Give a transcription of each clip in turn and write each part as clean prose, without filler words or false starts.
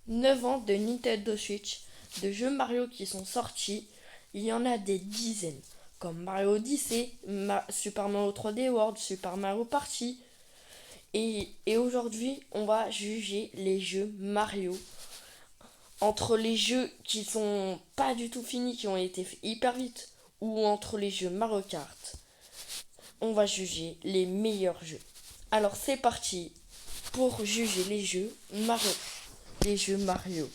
9 ans de Nintendo Switch, de jeux Mario qui sont sortis, il y en a des dizaines, comme Mario Odyssey, Super Mario 3D World, Super Mario Party. Et aujourd'hui, on va juger les jeux Mario. Entre les jeux qui sont pas du tout finis, qui ont été faits hyper vite, ou entre les jeux Mario Kart, on va juger les meilleurs jeux. Alors c'est parti pour juger les jeux Mario. Les jeux Mario.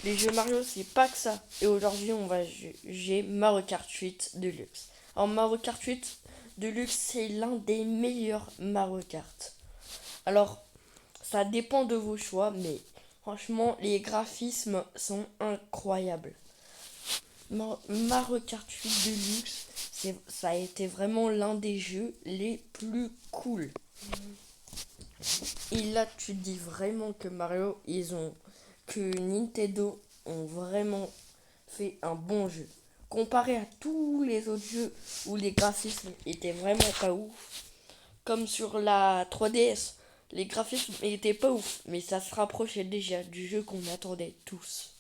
Les jeux Mario, c'est pas que ça. Et aujourd'hui, on va juger Mario Kart 8 Deluxe. Alors, Mario Kart 8 Deluxe, c'est l'un des meilleurs Mario Kart. Alors, ça dépend de vos choix, mais franchement, les graphismes sont incroyables. Mario Kart 8 Deluxe, ça a été vraiment l'un des jeux les plus cool. Et là, tu dis vraiment que que Nintendo ont vraiment fait un bon jeu. Comparé à tous les autres jeux où les graphismes étaient vraiment pas ouf, comme sur la 3DS, les graphismes étaient pas ouf, mais ça se rapprochait déjà du jeu qu'on attendait tous.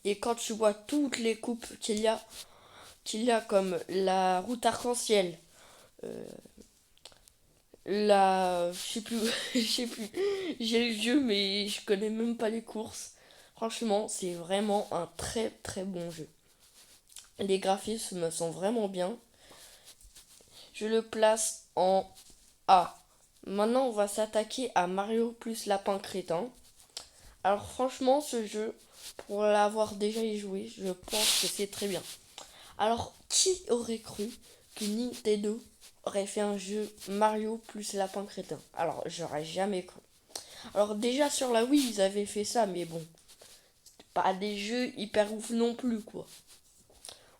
Et quand tu vois toutes les coupes qu'il y a comme la route arc-en-ciel, euh, je sais plus, je sais plus, j'ai le jeu mais je connais même pas les courses. Franchement, c'est vraiment un très très bon jeu. Les graphismes sont vraiment bien. Je le place en A. Maintenant, on va s'attaquer à Mario plus Lapin Crétin. Alors franchement, ce jeu, pour l'avoir déjà y joué, je pense que c'est très bien. Alors, qui aurait cru que Nintendo aurait fait un jeu Mario plus Lapin Crétin? Alors, j'aurais jamais cru. Alors déjà sur la Wii, ils avaient fait ça, mais bon, pas des jeux hyper ouf non plus, quoi.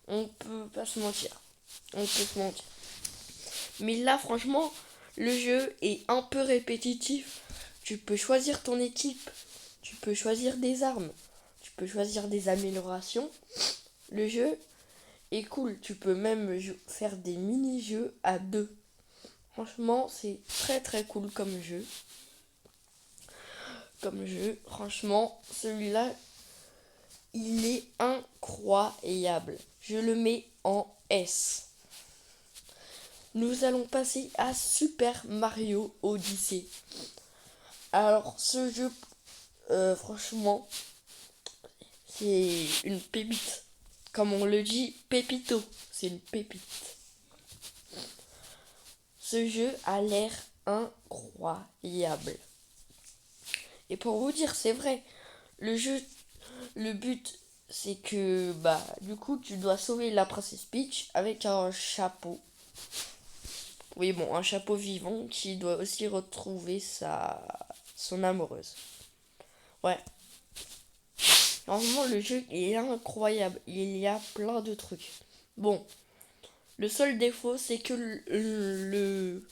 On peut pas se mentir. On peut se mentir. Mais là, franchement, le jeu est un peu répétitif. Tu peux choisir ton équipe, tu peux choisir des armes, tu peux choisir des améliorations. Le jeu est cool. Tu peux même faire des mini-jeux à deux. Franchement, c'est très très cool comme jeu. Franchement, celui-là, il est incroyable. Je le mets en S. Nous allons passer à Super Mario Odyssey. Alors, ce jeu, franchement, c'est une pépite. Comme on le dit, pépito. C'est une pépite. Ce jeu a l'air incroyable. Et pour vous dire, c'est vrai, le jeu, le but, c'est que, du coup, tu dois sauver la princesse Peach avec un chapeau. Oui, bon, un chapeau vivant qui doit aussi retrouver son amoureuse. Ouais. Normalement, le jeu est incroyable. Il y a plein de trucs. Bon, le seul défaut, c'est que le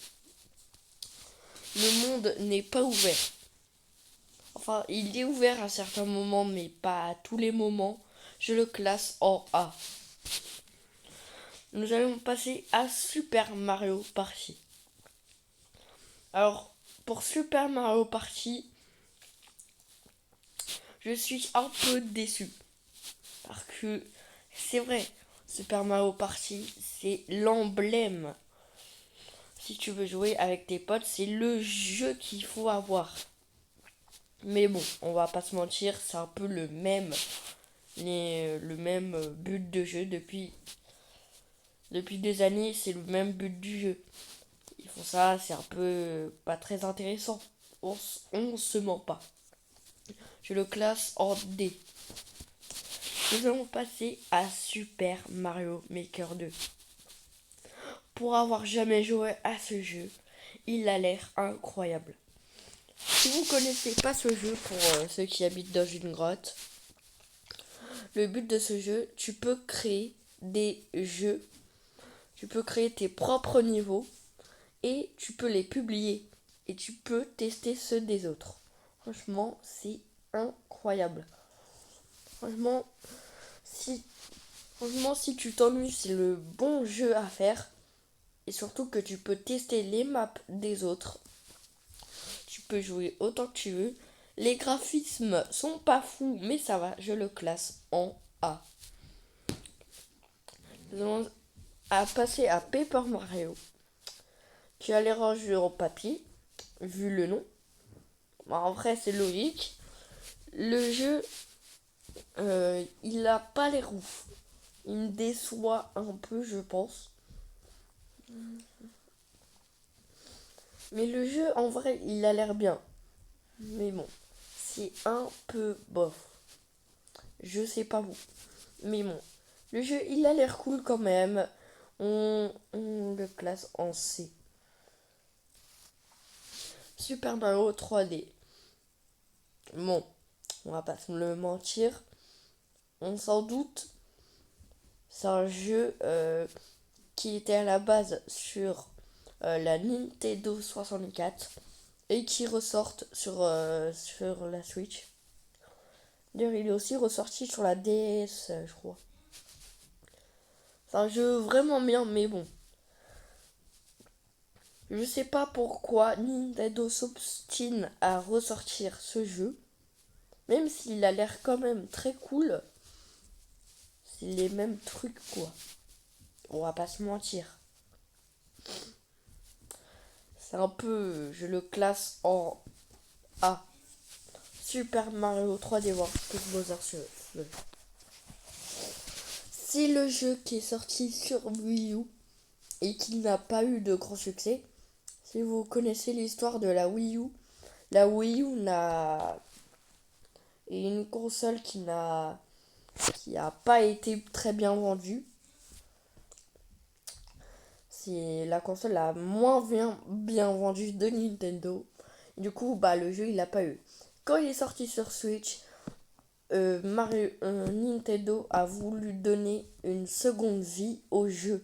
monde n'est pas ouvert. Enfin, il est ouvert à certains moments, mais pas à tous les moments. Je le classe en A. Nous allons passer à Super Mario Party. Alors, pour Super Mario Party, je suis un peu déçu. Parce que c'est vrai, Super Mario Party, c'est l'emblème. Si tu veux jouer avec tes potes, c'est le jeu qu'il faut avoir. Mais bon, on va pas se mentir, c'est un peu le même but de jeu depuis des années, c'est le même but du jeu. Ils font ça, c'est un peu pas très intéressant. On se ment pas. Je le classe en D. Nous allons passer à Super Mario Maker 2. Pour avoir jamais joué à ce jeu, il a l'air incroyable. Si vous connaissez pas ce jeu, pour ceux qui habitent dans une grotte, le but de ce jeu, tu peux créer des jeux, tu peux créer tes propres niveaux et tu peux les publier et tu peux tester ceux des autres. Franchement, c'est incroyable. Franchement, si, si tu t'ennuies, c'est le bon jeu à faire. Et surtout que tu peux tester les maps des autres. peux jouer autant que tu veux. Les graphismes sont pas fous, mais ça va, je le classe en A. Nous allons passer à Paper Mario, qui a l'air un jeu en papier, vu le nom. En vrai, c'est logique. Le jeu, il a pas l'air ouf. Il me déçoit un peu, je pense. Mais le jeu, en vrai, il a l'air bien. Mais bon, c'est un peu bof. Je sais pas vous. Mais bon, le jeu, il a l'air cool quand même. On le classe en C. Super Mario 3D. Bon, on va pas se le mentir. On s'en doute. C'est un jeu qui était à la base sur la Nintendo 64 et qui ressortent sur la Switch. D'ailleurs, il est aussi ressorti sur la DS, je crois. C'est un jeu vraiment bien, mais bon. Je sais pas pourquoi Nintendo s'obstine à ressortir ce jeu. Même s'il a l'air quand même très cool. C'est les mêmes trucs, quoi. On va pas se mentir. C'est un peu... Je le classe en A. Super Mario 3D World plus Bowser sur le... C'est le jeu qui est sorti sur Wii U et qui n'a pas eu de grand succès. Si vous connaissez l'histoire de la Wii U est une console qui a pas été très bien vendue. C'est la console la moins bien vendue de Nintendo. Du coup, le jeu, il n'a pas eu. Quand il est sorti sur Switch, Nintendo a voulu donner une seconde vie au jeu.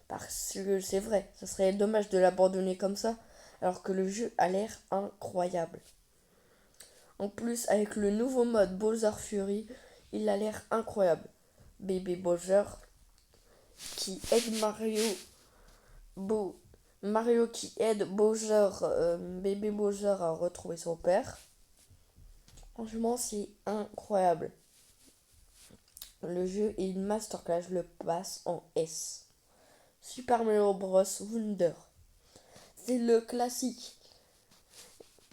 Parce que c'est vrai, ça serait dommage de l'abandonner comme ça, alors que le jeu a l'air incroyable. En plus, avec le nouveau mode Bowser Fury, il a l'air incroyable. Bébé Bowser qui aide Mario qui aide bébé Bowser à retrouver son père. Franchement, c'est incroyable. Le jeu est une masterclass, je le passe en S. Super Mario Bros. Wonder. C'est le classique.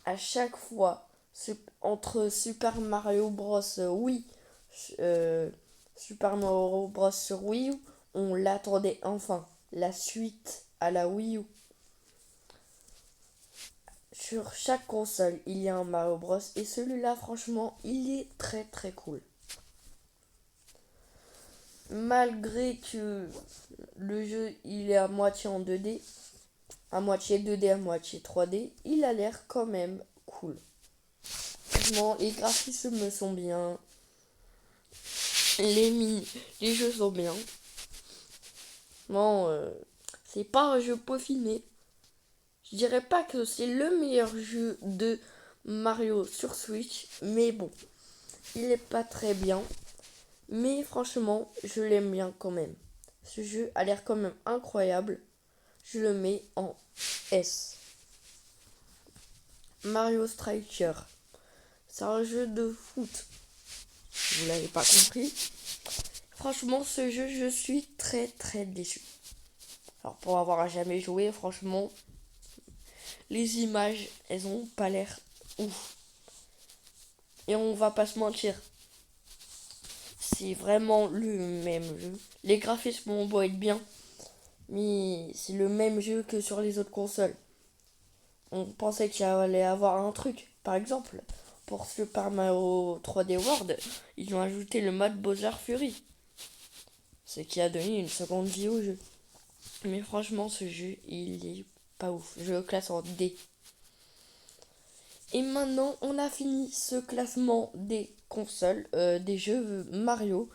À chaque fois, entre Super Mario Bros. Wii, Super Mario Bros. Sur Wii U, on l'attendait enfin. La suite à la Wii U. Sur chaque console, il y a un Mario Bros. Et celui-là, franchement, il est très très cool. Malgré que le jeu, il est à moitié en 2D, à moitié 2D, à moitié 3D, il a l'air quand même cool. Franchement, les graphismes sont bien. Les jeux sont bien. Bon, c'est pas un jeu peaufiné. Je dirais pas que c'est le meilleur jeu de Mario sur Switch, mais bon, il est pas très bien. Mais franchement, je l'aime bien quand même. Ce jeu a l'air quand même incroyable. Je le mets en S. Mario Striker. C'est un jeu de foot. Vous l'avez pas compris. Franchement, ce jeu, je suis très très déçu. Alors pour avoir jamais joué, franchement, les images, elles ont pas l'air ouf. Et on va pas se mentir. C'est vraiment le même jeu. Les graphismes ont beau être bien, mais c'est le même jeu que sur les autres consoles. On pensait qu'il allait avoir un truc. Par exemple, pour Super Mario 3D World, ils ont ajouté le mode Bowser Fury. Ce qui a donné une seconde vie au jeu. Mais franchement, ce jeu, il est pas ouf. Je le classe en D. Et maintenant, on a fini ce classement des consoles, des jeux Mario.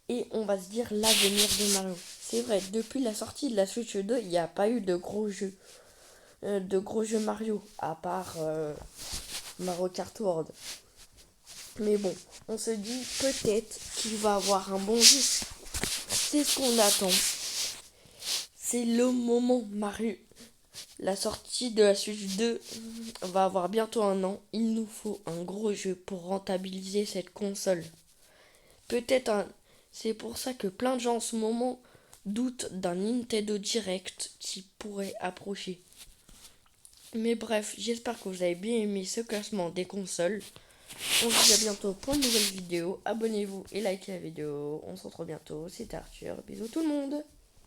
Et on va se dire l'avenir de Mario. C'est vrai, depuis la sortie de la Switch 2, il n'y a pas eu de gros jeux. Mario, à part Mario Kart World. Mais bon, on se dit peut-être qu'il va avoir un bon jeu. C'est ce qu'on attend. C'est le moment Mario. La sortie de la Switch 2 va avoir bientôt 1 an. Il nous faut un gros jeu pour rentabiliser cette console. Peut-être un... C'est pour ça que plein de gens en ce moment doutent d'un Nintendo Direct qui pourrait approcher. Mais bref, j'espère que vous avez bien aimé ce classement des consoles. On se dit à bientôt pour une nouvelle vidéo. Abonnez-vous et likez la vidéo. On se retrouve bientôt. C'était Arthur. Bisous tout le monde.